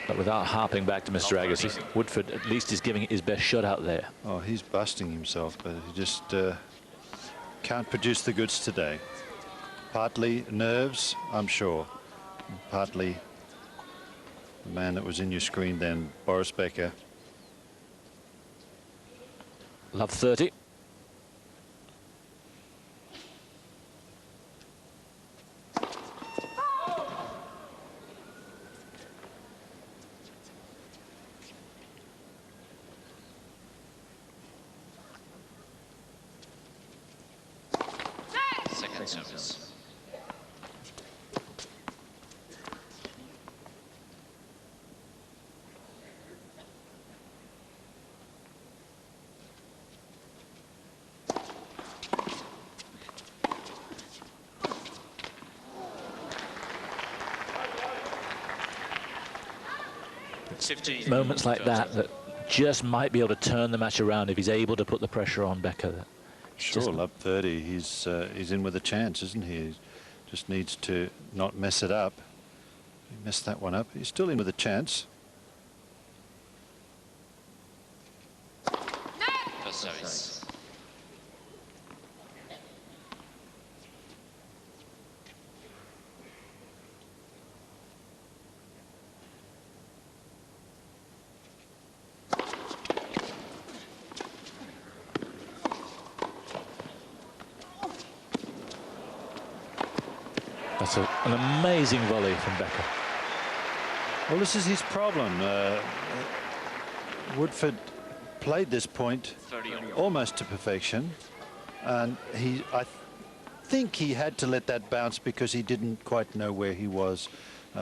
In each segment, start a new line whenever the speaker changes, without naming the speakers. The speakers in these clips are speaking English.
But without harping back to Mr. Agassi, Woodforde at least is giving it his best shot out there.
Oh, he's busting himself, but he just can't produce the goods today. Partly nerves, I'm sure. Partly the man that was in your screen then, Boris Becker.
Love 30.
Second service.
Moments like that just might be able to turn the match around if he's able to put the pressure on Becker.
Sure, love 30. He's in with a chance, isn't he? He just needs to not mess it up. He messed that one up. He's still in with a chance.
First service.
That's an amazing volley from Becker.
Well, this is his problem. Woodforde played this point almost to perfection, and I think he had to let that bounce because he didn't quite know where he was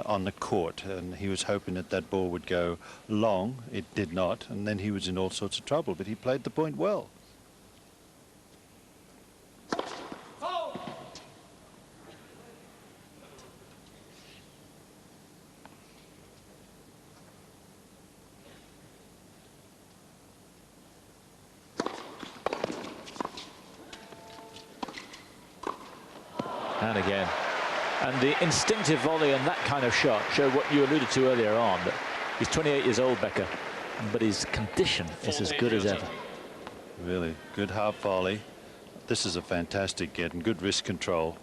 on the court, and he was hoping that that ball would go long. It did not, and then he was in all sorts of trouble, but he played the point well.
And again. And the instinctive volley and that kind of shot showed what you alluded to earlier on, that he's 28 years old, Becker, but his condition is as good as ever.
Really good half volley. This is a fantastic get and good wrist control.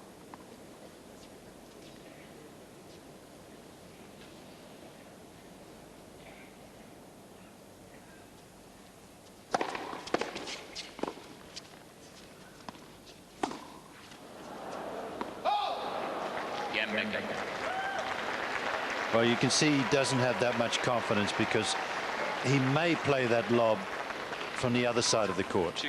Well, you can see he doesn't have that much confidence because he may play that lob from the other side of the court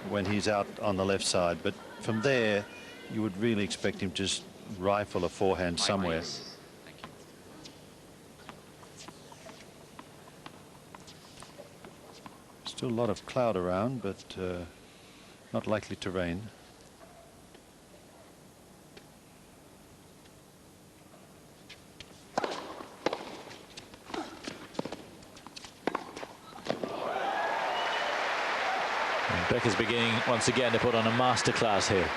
when he's out on the left side. But from there, you would really expect him to just rifle a forehand somewhere. Still a lot of cloud around, but not likely to rain.
Becker's beginning once again to put on a masterclass here.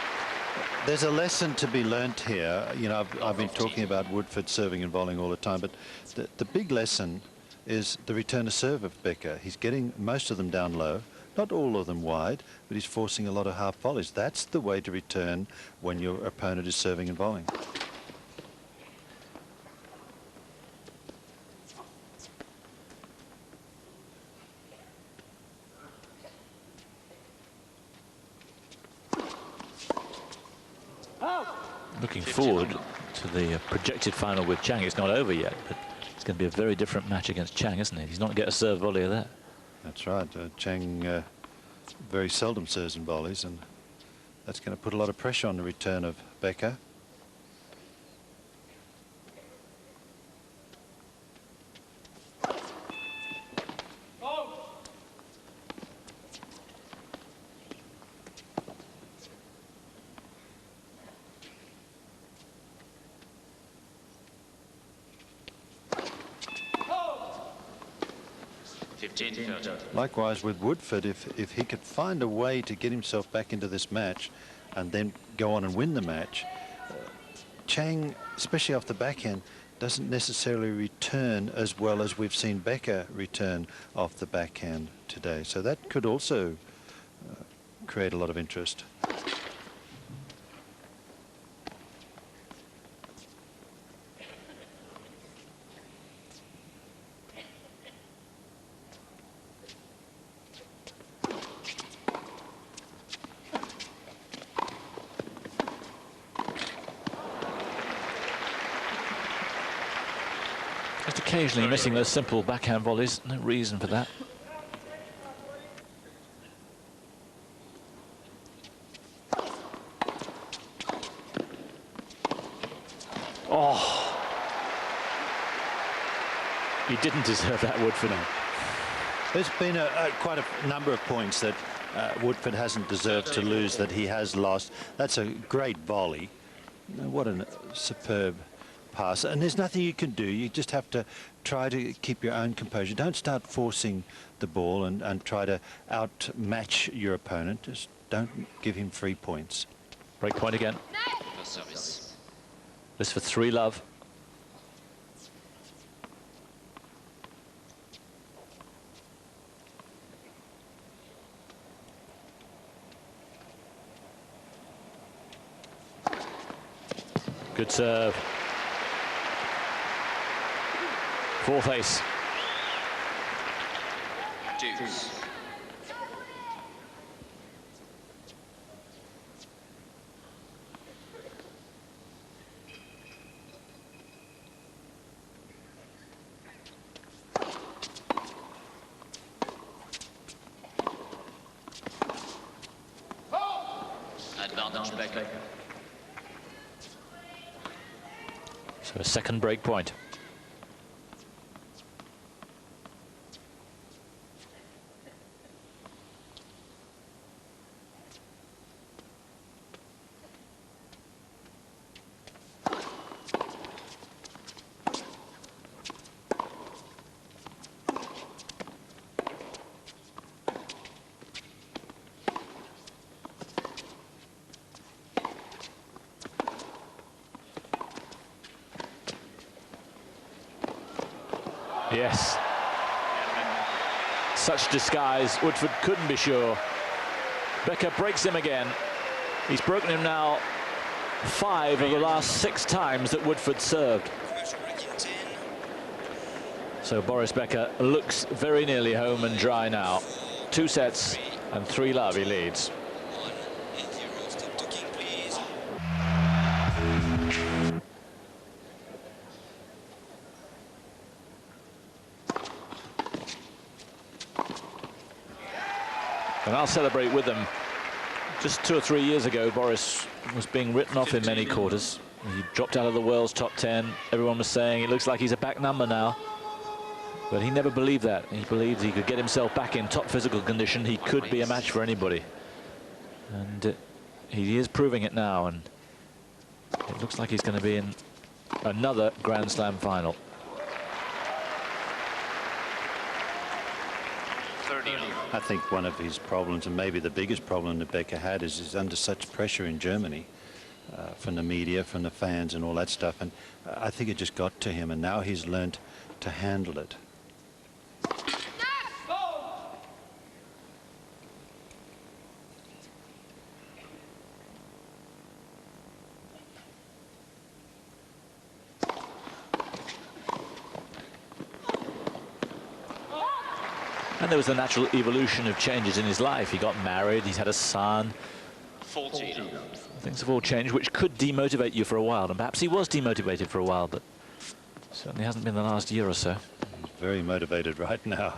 There's a lesson to be learnt here. You know, I've been talking about Woodforde serving and bowling all the time, but the big lesson is the return to serve of Becker. He's getting most of them down low, not all of them wide, but he's forcing a lot of half volleys. That's the way to return when your opponent is serving and bowling.
Looking forward to the projected final with Chang. It's not over yet, but it's going to be a very different match against Chang, isn't it? He's not going to get a serve volley of that.
That's right. Chang very seldom serves and volleys, and that's going to put a lot of pressure on the return of Becker. Likewise with Woodforde, if he could find a way to get himself back into this match and then go on and win the match, Chang, especially off the backhand, doesn't necessarily return as well as we've seen Becker return off the backhand today. So that could also create a lot of interest.
Just occasionally missing those simple backhand volleys. No reason for that. Oh, he didn't deserve that, Woodforde.
There's been quite a number of points that Woodforde hasn't deserved to lose that he has lost. That's a great volley. What a superb pass. And there's nothing you can do. You just have to try to keep your own composure. Don't start forcing the ball and try to outmatch your opponent. Just don't give him 3 points.
Break point again. This for 3 love. Good serve. 4th ace.
Deuce. Advantage becker.
So a second break point. Yes. Such disguise. Woodforde couldn't be sure. Becker breaks him again. He's broken him now 5 of the last 6 times that Woodforde served. So Boris Becker looks very nearly home and dry now. 2 sets and 3 love he leads. And I'll celebrate with them. Just 2 or 3 years ago, Boris was being written off in many quarters. He dropped out of the world's top 10. Everyone was saying it looks like he's a back number now. But he never believed that. He believed he could get himself back in top physical condition. He could be a match for anybody. And he is proving it now. And it looks like he's going to be in another Grand Slam final.
30.
I think one of his problems, and maybe the biggest problem that Becker had, is he's under such pressure in Germany from the media, from the fans and all that stuff. And I think it just got to him, and now he's learned to handle it.
And there was the natural evolution of changes in his life. He got married, he's had a son.
40.
Things have all changed, which could demotivate you for a while. And perhaps he was demotivated for a while, but certainly hasn't been the last year or so.
He's very motivated right now.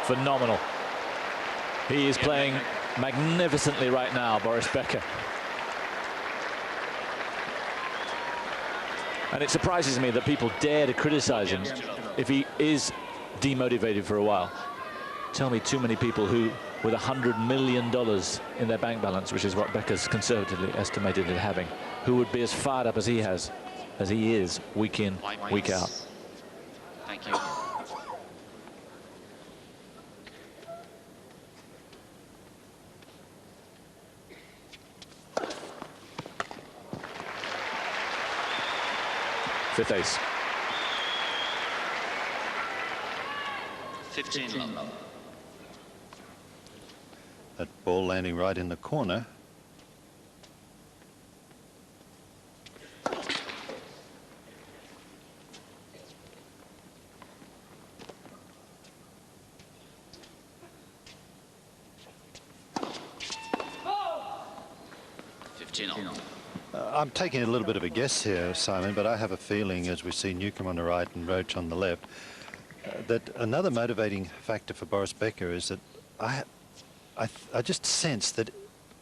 Phenomenal. He is playing magnificently right now, Boris Becker. And it surprises me that people dare to criticize him if he is demotivated for a while. tell me too many people who, with $100 million in their bank balance, which is what Becker's conservatively estimated at having, who would be as fired up as he is, week in, week out.
Thank you.
Fifth ace.
15 love.
That ball landing right in the corner. I'm taking a little bit of a guess here, Simon, but I have a feeling, as we see Newcomb on the right and Roach on the left, that another motivating factor for Boris Becker is that I just sense that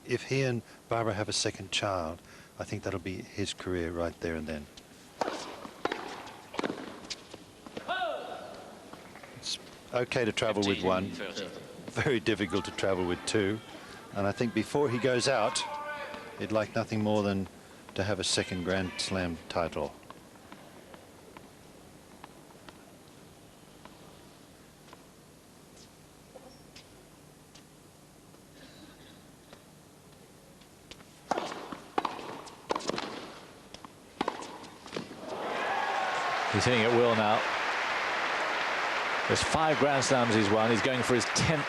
if he and Barbara have a second child, I think that'll be his career right there and then. It's okay to travel with one, very difficult to travel with two, and I think before he goes out, he'd like nothing more than to have a second Grand Slam title.
He's hitting at will now. There's 5 Grand Slams he's won. He's going for his 10th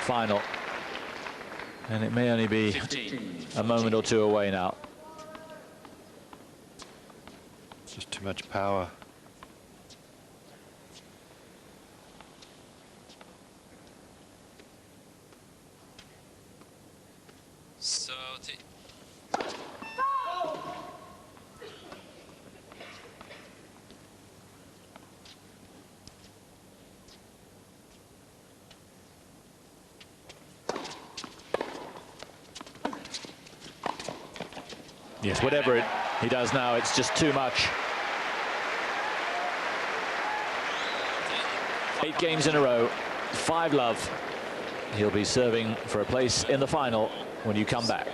final. And it may only be
15.
a moment or two away now.
Just too much power.
So
Yes, whatever he does now, it's just too much. 8 games in a row, 5 love. He'll be serving for a place in the final when you come back.